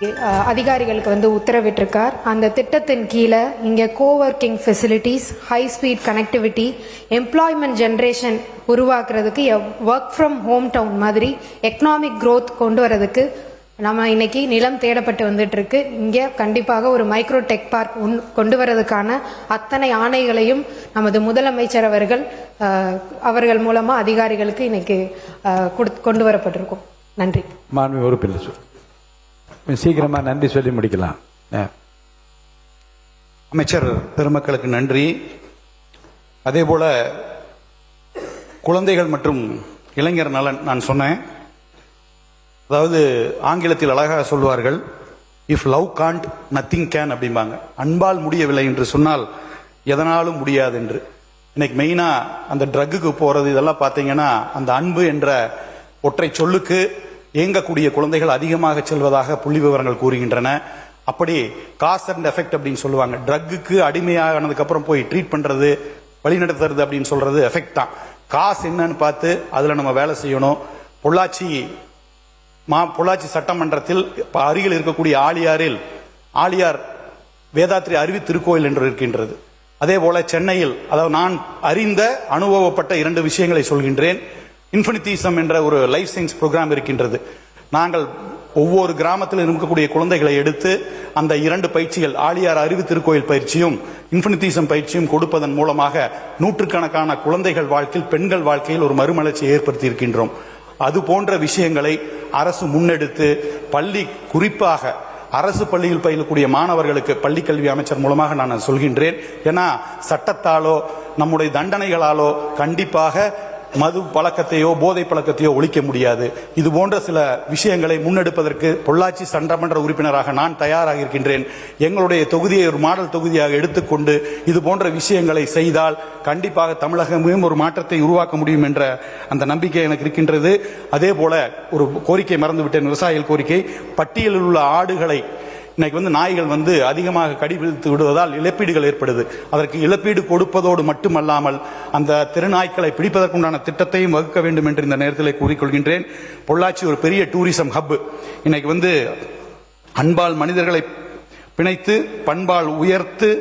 அதிகாரிகளுக்கு உத்தரவிட்டிருக்கார். அந்த திட்டத்தின் கீழே இங்கே coworking facilities, high speed connectivity, employment generation உருவாக்குறதுக்கு ஒர்க் ஃப்ரம் ஹோம் டவுன் மாதிரி எக்கனாமிக் க்ரோத் கொண்டு வரதுக்கு நம்ம இன்னைக்கு நிலம் தேடப்பட்டு வந்துட்டு இருக்கு. இங்கே கண்டிப்பாக ஒரு மைக்ரோ டெக் பார்க் கொண்டு வரதுக்கான அத்தனை ஆணைகளையும் நமது முதலமைச்சர் அவர்கள் மூலமா அதிகாரிகளுக்கு இன்னைக்கு கொண்டு வரப்பட்டிருக்கும். நன்றி. மாண்பு உறுப்பினர் சீக்கிரமா நன்றி சொல்லி முடிக்கலாம். அமைச்சர் பெருமக்களுக்கு நன்றி. அதே போல குழந்தைகள் மற்றும் இளைஞர் நலன் நான் சொன்னேன். அதாவது ஆங்கிலத்தில் அழகாக சொல்வார்கள், if love can't nothing can அப்படிம்பாங்க. அன்பால் முடியவில்லை என்று சொன்னால் எதனாலும் முடியாது என்று. இன்னைக்கு மெயினா அந்த ட்ரக்குக்கு போறது இதெல்லாம் பார்த்தீங்கன்னா அந்த அன்பு என்ற ஒற்றை சொல்லுக்கு இயங்கக்கூடிய குழந்தைகள் அதிகமாக செல்வதாக புள்ளி விவரங்கள் கூறுகின்றன. அப்படி காஸ் அண்ட் எஃபெக்ட் அப்படின்னு சொல்லுவாங்க. ட்ரக்குக்கு அடிமையானதுக்கு அப்புறம் போய் ட்ரீட் பண்றது, வழிநடத்துறது அப்படின்னு சொல்றது எஃபெக்ட் தான். காசு என்னன்னு பார்த்து அதுல நம்ம வேலை செய்யணும். பொள்ளாச்சி சட்டமன்றத்தில் அருகில் இருக்கக்கூடிய ஆலியார் வேதாத்ரி அருவி திருக்கோயில் என்று இருக்கின்றது. அதே போல சென்னையில், அதாவது நான் அறிந்த அனுபவப்பட்ட 2 விஷயங்களை சொல்கின்றேன். இன்ஃபினிட்டிசம் என்ற ஒரு லைஃப் சயின்ஸ் ப்ரோக்ராம் இருக்கின்றது. நாங்கள் ஒவ்வொரு கிராமத்தில் இருக்கக்கூடிய குழந்தைகளை எடுத்து அந்த 2 பயிற்சிகள், ஆலியார் அருவி திருக்கோயில் பயிற்சியும் இன்ஃபினிட்டிசம் பயிற்சியும் கொடுப்பதன் மூலமாக நூற்றுக்கணக்கான குழந்தைகள் வாழ்க்கையில், பெண்கள் வாழ்க்கையில் ஒரு மறுமலர்ச்சியை ஏற்படுத்தி இருக்கின்றோம். அது போன்ற விஷயங்களை அரசு முன்னெடுத்து குறிப்பாக அரசு பள்ளியில் பயிலக்கூடிய மாணவர்களுக்கு பள்ளி கல்வி அமைச்சர் மூலமாக நான் சொல்கின்றேன். ஏன்னா சட்டத்தாலோ நம்முடைய தண்டனைகளாலோ கண்டிப்பாக மது பழக்கத்தையோ போதை பழக்கத்தையோ ஒழிக்க முடியாது. இது போன்ற சில விஷயங்களை முன்னெடுப்பதற்கு பொள்ளாச்சி சட்டமன்ற உறுப்பினராக நான் தயாராக இருக்கின்றேன். எங்களுடைய தொகுதியை ஒரு மாடல் தொகுதியாக எடுத்துக்கொண்டு இது போன்ற விஷயங்களை செய்தால் கண்டிப்பாக தமிழகமும் ஒரு மாற்றத்தை உருவாக்க முடியும் என்ற அந்த நம்பிக்கை எனக்கு இருக்கின்றது. அதே போல ஒரு கோரிக்கை மறந்துவிட்டேன், விவசாயிகள் கோரிக்கை. பட்டியலில் உள்ள ஆடுகளை இன்னைக்கு நாய்கள் அதிகமாக கடிபிடித்து விடுவதால் இழப்பீடுகள் ஏற்படுது. அதற்கு இழப்பீடு கொடுப்பதோடு மட்டுமல்லாமல் அந்த திருநாய்க்களை பிடிப்பதற்குண்டான திட்டத்தையும் வகுக்க வேண்டும் என்று இந்த நேரத்தில் கூறிக்கொள்கின்றேன். பொள்ளாச்சி ஒரு பெரிய டூரிசம் ஹப். இன்னைக்கு அன்பால் மனிதர்களை பிணைத்து, பண்பால் உயர்த்து,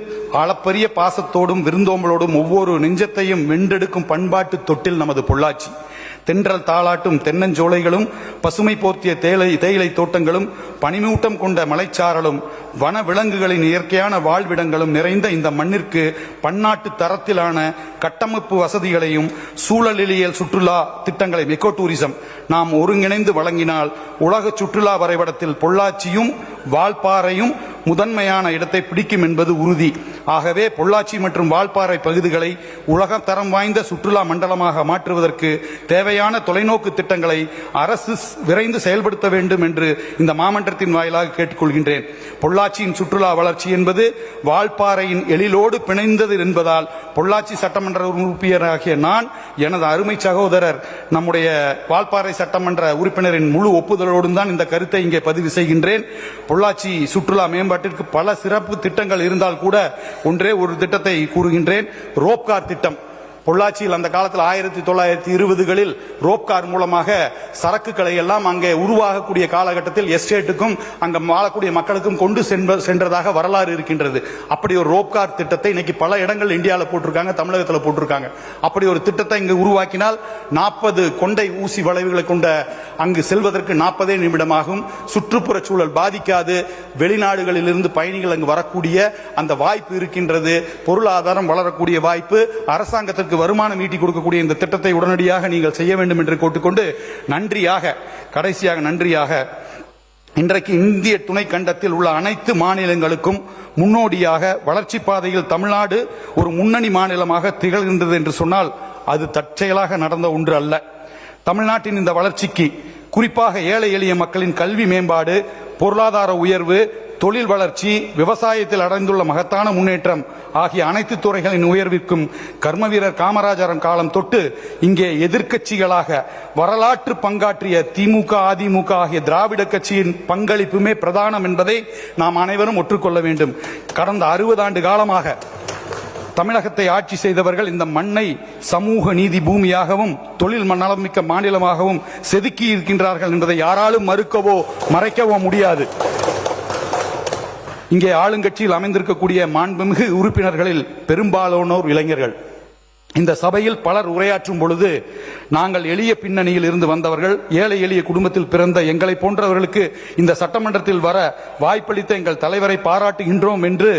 ஆளப்பரிய பாசத்தோடும் விருந்தோம்பலோடும் ஒவ்வொரு நெஞ்சத்தையும் வென்றெடுக்கும் பண்பாட்டு தொட்டில் நமது பொள்ளாச்சி. தென்றல் தாளாட்டும் தென்னஞ்சோலைகளும், பசுமை போர்த்திய தேயிலை தோட்டங்களும், பனிமூட்டம் கொண்ட மலைச்சாரலும், வன விலங்குகளின் இயற்கையான வாழ்விடங்களும் நிறைந்த இந்த மண்ணிற்கு பன்னாட்டு தரத்திலான கட்டமைப்பு வசதிகளையும் சூழலியல் சுற்றுலா திட்டங்களை, எக்கோ டூரிசம், நாம் ஒருங்கிணைந்து வழங்கினால் உலக சுற்றுலா வரைபடத்தில் பொள்ளாச்சியும் வால்பாறையும் முதன்மையான இடத்தை பிடிக்கும் என்பது உறுதி. ஆகவே பொள்ளாச்சி மற்றும் வால்பாறை பகுதிகளை உலக தரம் வாய்ந்த சுற்றுலா மண்டலமாக மாற்றுவதற்கு தேவையான தொலைநோக்கு திட்டங்களை அரசு விரைந்து செயல்படுத்த வேண்டும் என்று இந்த மாமன்றத்தின் வாயிலாக கேட்டுக்கொள்கின்றேன். பொள்ளாச்சியின் சுற்றுலா வளர்ச்சி என்பது வால்பாறையின் எழிலோடு பிணைந்தது என்பதால் பொள்ளாச்சி சட்டமன்ற உறுப்பினராகிய நான், எனது அருமை சகோதரர் நம்முடைய வால்பாறை சட்டமன்ற உறுப்பினரின் முழு ஒப்புதலோடு தான் இந்த கருத்தை இங்கே பதிவு செய்கின்றேன். பொள்ளாச்சி சுற்றுலா மேம்பாட்டிற்கு பல சிறப்பு திட்டங்கள் இருந்தால் கூட ஒன்றே ஒரு திட்டத்தை கூறுகின்றேன். ரோப்கார் திட்டம். பொள்ளாச்சியில் அந்த காலத்தில் 1920களில் ரோப்கார் மூலமாக சரக்குகளை எல்லாம் அங்கே உருவாகக்கூடிய காலகட்டத்தில் எஸ்டேட்டுக்கும் அங்க வாழக்கூடிய மக்களுக்கும் கொண்டு சென்றதாக வரலாறு இருக்கின்றது. அப்படி ஒரு ரோப்கார் திட்டத்தை இன்னைக்கு பல இடங்கள் இந்தியாவில் போட்டிருக்காங்க, தமிழகத்தில் போட்டிருக்காங்க. அப்படி ஒரு திட்டத்தை இங்கு உருவாக்கினால் 40 கொண்டை ஊசி வளைவுகளை கொண்ட அங்கு செல்வதற்கு 40 நிமிடமாகும். சுற்றுப்புற சூழல் பாதிக்காது. வெளிநாடுகளில் இருந்து பயணிகள் அங்கு வரக்கூடிய அந்த வாய்ப்பு இருக்கின்றது. பொருளாதாரம் வளரக்கூடிய வாய்ப்பு, அரசாங்கத்திற்கு வருமானம் ஈட்டி கொடுக்கக்கூடிய இந்த திட்டத்தை உடனடியாக நீங்கள் செய்ய வேண்டும் என்று கேட்டுக்கொண்டு, நன்றியாக இன்றைக்கு இந்திய துணை கண்டத்தில் உள்ள அனைத்து மாநிலங்களுக்கும் முன்னோடியாக வளர்ச்சி பாதையில் தமிழ்நாடு ஒரு முன்னணி மாநிலமாக திகழ்கின்றது என்று சொன்னால் அது தற்செயலாக நடந்த ஒன்று அல்ல. தமிழ்நாட்டின் இந்த வளர்ச்சிக்கு குறிப்பாக ஏழை எளிய மக்களின் கல்வி மேம்பாடு, பொருளாதார உயர்வு, தொழில் வளர்ச்சி, விவசாயத்தில் அடைந்துள்ள மகத்தான முன்னேற்றம் ஆகிய அனைத்து துறைகளின் உயர்விற்கும் கர்மவீரர் காமராஜர் காலம் தொட்டு இங்கே எதிர்க்கட்சிகளாக வரலாற்று பங்காற்றிய திமுக, அதிமுக ஆகிய திராவிட கட்சியின் பங்களிப்புமே பிரதானம் என்பதை நாம் அனைவரும் ஒற்றுக்கொள்ள வேண்டும். கடந்த 60 ஆண்டு காலமாக தமிழகத்தை ஆட்சி செய்தவர்கள் இந்த மண்ணை சமூக நீதி பூமியாகவும் தொழில் நலமிக்க மாநிலமாகவும் செதுக்கி இருக்கின்றார்கள் என்பதை யாராலும் மறுக்கவோ மறைக்கவோ முடியாது. இங்கே ஆளுங்கட்சியில் அமைந்திருக்கக்கூடிய மாண்புமிகு உறுப்பினர்களில் பெரும்பாலானோர் இளைஞர்கள். இந்த சபையில் பலர் உரையாற்றும் பொழுது நாங்கள் எளிய பின்னணியில் இருந்து வந்தவர்கள், ஏழை எளிய குடும்பத்தில் பிறந்த எங்களை போன்றவர்களுக்கு இந்த சட்டமன்றத்தில் வர வாய்ப்பளித்த எங்கள் தலைவரை பாராட்டுகின்றோம் என்று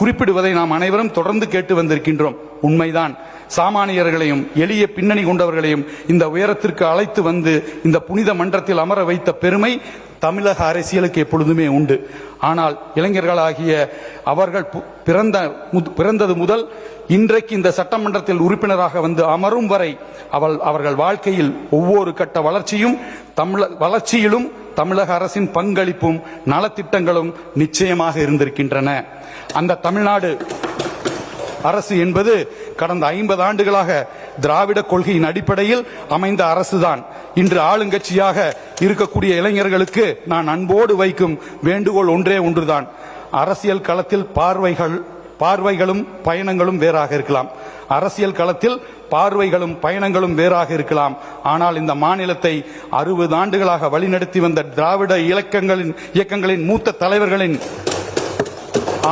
குறிப்பிடுவதை நாம் அனைவரும் தொடர்ந்து கேட்டு வந்திருக்கின்றோம். உண்மைதான். சாமானியர்களையும் எளிய பின்னணி கொண்டவர்களையும் இந்த உயரத்திற்கு அழைத்து வந்து இந்த புனித மன்றத்தில் அமர வைத்த பெருமை தமிழக அரசியலுக்கு எப்பொழுதுமே உண்டு. ஆனால் இளைஞர்களாகிய அவர்கள் பிறந்தது முதல் இன்றைக்கு இந்த சட்டமன்றத்தில் உறுப்பினராக வந்து அமரும் வரை அவர்கள் வாழ்க்கையில் ஒவ்வொரு கட்ட வளர்ச்சியிலும் தமிழக அரசின் பங்களிப்பும் நலத்திட்டங்களும் நிச்சயமாக இருந்திருக்கின்றன. அந்த தமிழ்நாடு அரசு என்பது கடந்த 50 ஆண்டுகளாக திராவிட கொள்கையின் அடிப்படையில் அமைந்த அரசுதான். இன்று ஆளுங்கட்சியாக இருக்கக்கூடிய இளைஞர்களுக்கு நான் அன்போடு வைக்கும் வேண்டுகோள் ஒன்றுதான். அரசியல் களத்தில் பார்வைகளும் பயணங்களும் வேறாக இருக்கலாம். அரசியல் களத்தில் பார்வைகளும் பயணங்களும் வேறாக இருக்கலாம். ஆனால் இந்த மாநிலத்தை 60 ஆண்டுகளாக வழிநடத்தி வந்த திராவிட இயக்கங்களின் மூத்த தலைவர்களின்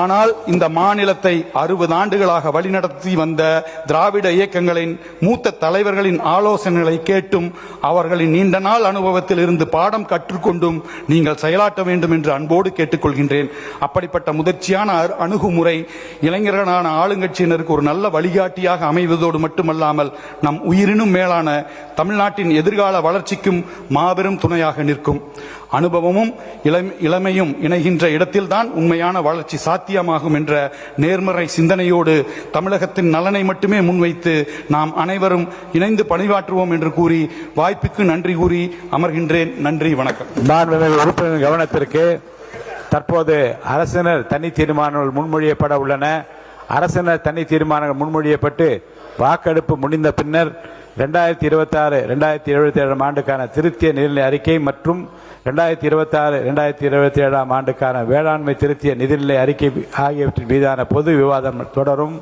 ஆனால் இந்த மாநிலத்தை 60 ஆண்டுகளாக வழிநடத்தி வந்த திராவிட இயக்கங்களின் மூத்த தலைவர்களின் ஆலோசனைகளை கேட்டும் அவர்களின் நீண்ட நாள் அனுபவத்தில் இருந்து பாடம் கற்றுக்கொண்டும் நீங்கள் செயலாற்ற வேண்டும் என்று அன்போடு கேட்டுக்கொள்கின்றேன். அப்படிப்பட்ட முதிர்ச்சியான அணுகுமுறை இளைஞர்களான ஆளுங்கட்சியினருக்கு ஒரு நல்ல வழிகாட்டியாக அமைவதோடு மட்டுமல்லாமல் நம் உயிரினும் மேலான தமிழ்நாட்டின் எதிர்கால வளர்ச்சிக்கும் மாபெரும் துணையாக நிற்கும். அனுபவமும் இளமையும் இணைகின்ற இடத்தில்தான் உண்மையான வளர்ச்சி சாத்தியமாகும் என்ற நேர்மறை சிந்தனையோடு தமிழகத்தின் நலனை மட்டுமே முன்வைத்து நாம் அனைவரும் இணைந்து பணியாற்றுவோம் என்று கூறி வாய்ப்புக்கு நன்றி கூறி அமர்கின்றேன். நன்றி, வணக்கம். உறுப்பினர் கவனத்திற்கு தற்போது அரசினர் தனி தீர்மானங்கள் முன்மொழியப்பட உள்ளன. அரசினர் தனி தீர்மானங்கள் முன்மொழியப்பட்டு வாக்கெடுப்பு முடிந்த பின்னர் 2026-2027 ஆண்டுக்கான திருத்திய நிதிநிலை அறிக்கை மற்றும் 2026-2027 ஆண்டுக்கான வேளாண்மை திருத்திய நிதிநிலை அறிக்கை ஆகியவற்றின் மீதான பொது விவாதம் தொடரும்.